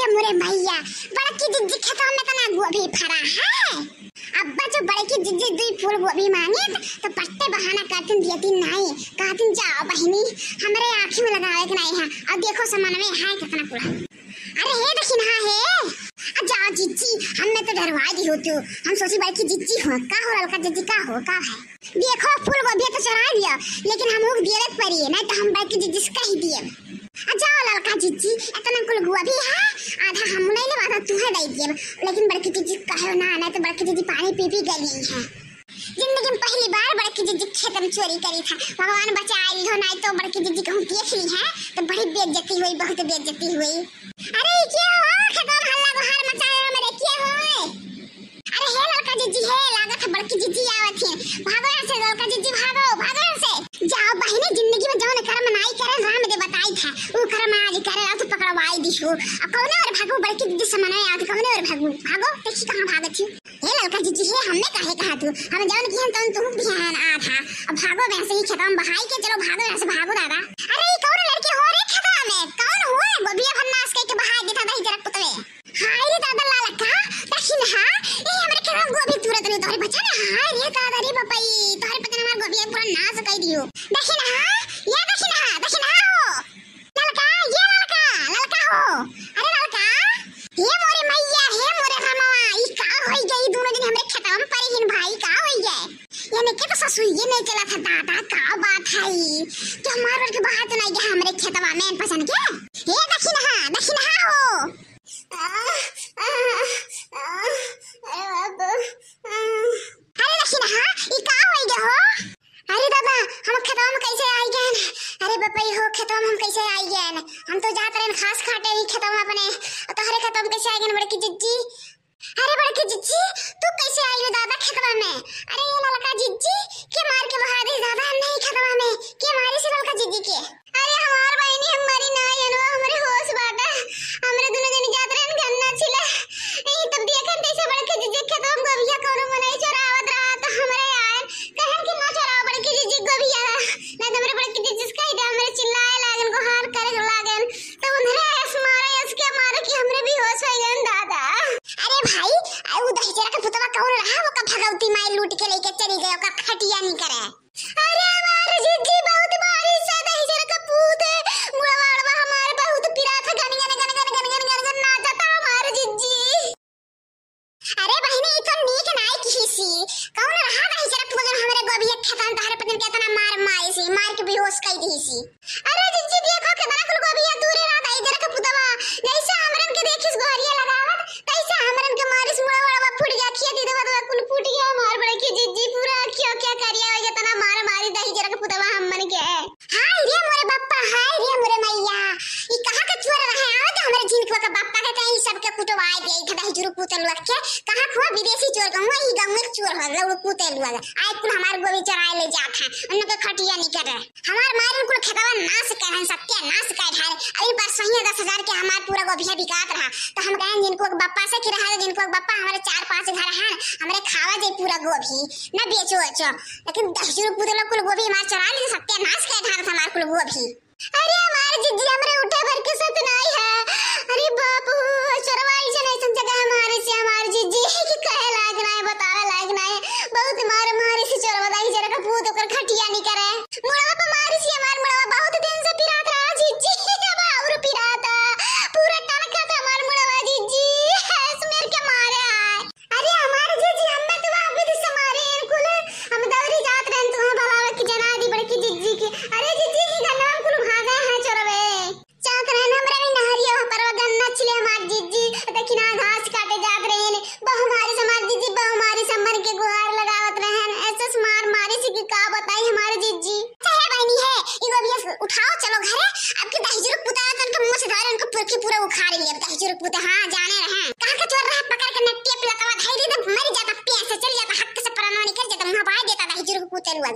ये मोरे भैया बड़की जिज्जी खेतों में तना गोभी फरा है। अब्बा जो बड़की जिज्जी दुई फूल गोभी मांगे तो पट्टे बहाना करतिन दियती नहीं, कहतिन जाओ बहिनी हमरे आँखी में लगावे के नहीं है और देखो सामान में है कितना पूरा। अरे हे दखिन हा हे जाओ जिज्जी हमने तो डरवा दी हो तू, हम सोची बड़की जिज्जी हो का हो लड़का जिज्जी का हो का है। देखो फूल गोभी तो चढ़ा दिया लेकिन हम लोग दिए पड़ी नहीं तो हम बड़की जिज्जी से कह दिए। जाओ लड़का जिज्जी इतना कुल गोभी है आधा हम नहीं ले आधा तू है दे दिए, लेकिन बड़की जिज्जी कहो ना नहीं तो बड़की जिज्जी पानी पी पी गई है। जिंदगी में पहली बार बड़की जिज्जी खेत में चोरी करी था, भगवान बचाई हो नहीं तो बड़की जिज्जी कहूँ देख ली है तो बड़ी बेइज्जती हुई, बहुत बेइज्जती हुई। अरे क्या हो खेतों में हल्ला गुहार मचाया मेरे क्या हो। अरे हे लड़का जिज्जी है लागत है बड़की जिज्जी आवत है, भागो यहाँ से लड़का जिज्जी भागो भागो यहाँ से। जाओ बहिनी जिंदगी में जो कर्म नहीं करे राम दे बताई था वो कर्म आज करे तो पकड़वाई दी हो। अब कौन और भागो बड़की जिज्जी सामान में आते कौन और भागो भागो देखी कहां भागत छी। हे लड़का जिज्जी है हमने कहे कहा तू हम जान की हम तू ध्यान आ था। अब भागो वैसे ही खेतों में बहाई के चलो भागो यहाँ से भागो दादा। अरे कौन लड़की हो रे खेतों में कौन हो गोबिया भन्नास के बहाई देता दही जरा पुतवे। हाय रे दादा लालका दक्षिण हा ए हमरे खेतों में गोभी तुरंत नहीं तोरे बच्चा ना। हाय रे दादा रे बपई तोरे पता हमार गोभी पूरा नाश कर दियो। दक्षिण हा या दक्षिण हा हो ललका ये ललका ललका हो। अरे ललका हे मोरे मैया हे मोरे रामवा ई का होई गई दोनों दिन हमरे खेतों में परिहिन भाई का होई गए। ये ने के तो ससुर ये नहीं चला था दादा का बात है कि हमार के बाहर तो नहीं गया हमरे खेतवा में पसंद के। हे दक्षिण हा हो। अरे दक्षिण हा ई का होई गए हो। अरे दादा हम खेतवा में कैसे आई गए। अरे बपई हो खेतवा में हम कैसे आई गए, हम तो जात रहे खास खाटे ही खेतवा में अपने तो हरे खेतवा में कैसे आई गए बड़की जिज्जी। अरे बड़की जिज्जी तू कैसे आई हो दादा खेतवा में। अरे ये ललका जिज्जी के मार के बहा दे दादा नहीं खेतवा में के मारी से ललका जिज्जी के। अरे हमार बहनी हमारी ना यनो हमरे होश बाटा हमरे दोनों जन जात रहे गन्ना छिला ए तब देखन कैसे बड़की जिज्जी खेतवा में गोभिया कोनो मनाई चरावत रहा तो हमरे यार कहन कि ना चराव बड़की जिज्जी गोभिया ना हमरे बड़की जिज्जी से कह दे हमरे चिल्लाए लागन को हार करे लागन तो उन्हें ऐसे मारे इसके मारे कि हमरे भी होश हो गए दादा। अरे भाई वो दही जरा का पुतवा कौन रहा वो का भगवती माई लूट के लेके चली गई का खटिया नहीं करे। अरे हमारे जिज्जी बहुत भारी सा दही जरा का पूत है मुड़वाड़वा हमारे बहुत पिरा था गन ना जाता हमारे जिज्जी। अरे बहनी ई तो नीक नाई किसी कौन रहा दही जरा पूत हमरे गोभी खेतन तहरे पतन के इतना मार माई सी मार के बेहोश कर दी सी। अरे जिज्जी देखो कितना कुल गोभी दूर रहा दही जरा का पुतवा जैसे हमरन के देखिस गोरिया लगावत कैसे हमरन के मारिस मुड़वाड़वा फूट गया खिया दी दवा कुल फूट गया मार बड़े की जिज्जी पूरा क्या क्या करिया हो इतना मार मारी दही जरा का पुतवा हमन के। हाय रे मोरे बाप्पा हाय रे मोरे मैया ई कहां का चोर रहा है तो हमरे जिनकवा का बाप्पा के कहीं सब के कुटवाए दे था दही जरूर पुतल लग के कहां खो विदेशी चोर कहूं ई गांव में चोर हो लौड़ पुतल लग आज कुल हमार गोभी चराए ले जात है उन के खटिया नहीं कर हमार मारन कुल खेतवा नाश करन सत्य नाश कर ढारे अभी पर सही 10,000 के हमार पूरा गोभिया बिकात रहा तो हम कहें जिनको बाप्पा से कि रहा जिनको बाप्पा हमारे 4-5 घर है हमरे खावा जे पूरा गोभी ना बेचो लेकिन 10 रुपए पुतल कुल गोभी हमार चरा ले सत्य नाश कर ढारे हमार कुल गोभी। अरे हमार जिज्जी हमरे उठे भर के सत नहीं है। अरे बापू चरवाई से नहीं समझ जगह हमारे से हमार जिज्जी कि कहे लाग ना है बतावे लाग ना है बहुत मारे से चरवाई जरा का भूत ओकर खटिया नहीं करे मुड़वा पे मारी से हमार मुड़वा बहुत दिन से पिरात रहा जिज्जी और पिराता पूरा टनका था हमार मुड़वा जिज्जी मेरे के मारे आए। अरे हमार जिज्जी हमें तो वापस से मारे कुल हम दौरी जात रहन तो भलावे की जना दी बड़की जिज्जी की। अरे जिज्जी की गन्ना कुल भागा है चरवे चाक रहन हमरे भी नहरिया पर गन्ना छिले हमार जिज्जी देखिना घास काटे जात रहन बहु मारी समार जिज्जी बहु मारी समर के गुहार लगावत रहन ऐसे मार मारी से की का बताई हमारे जिज्जी। है बहनी है ई गोभिया उठाओ चलो घरे आपके दही जरूर पुता तन के मुंह से धरे उनको पुरखी पूरा उखाड़ लिया दही जरूर पुता। हां जाने रहे कहां का चोर रहा पकड़ के नट्टी पे लटवा धाई दे मर जाता पैसे चल जाता हक से प्राण निकल जाता मुंह बाय देता दही जरूर पुते लुआ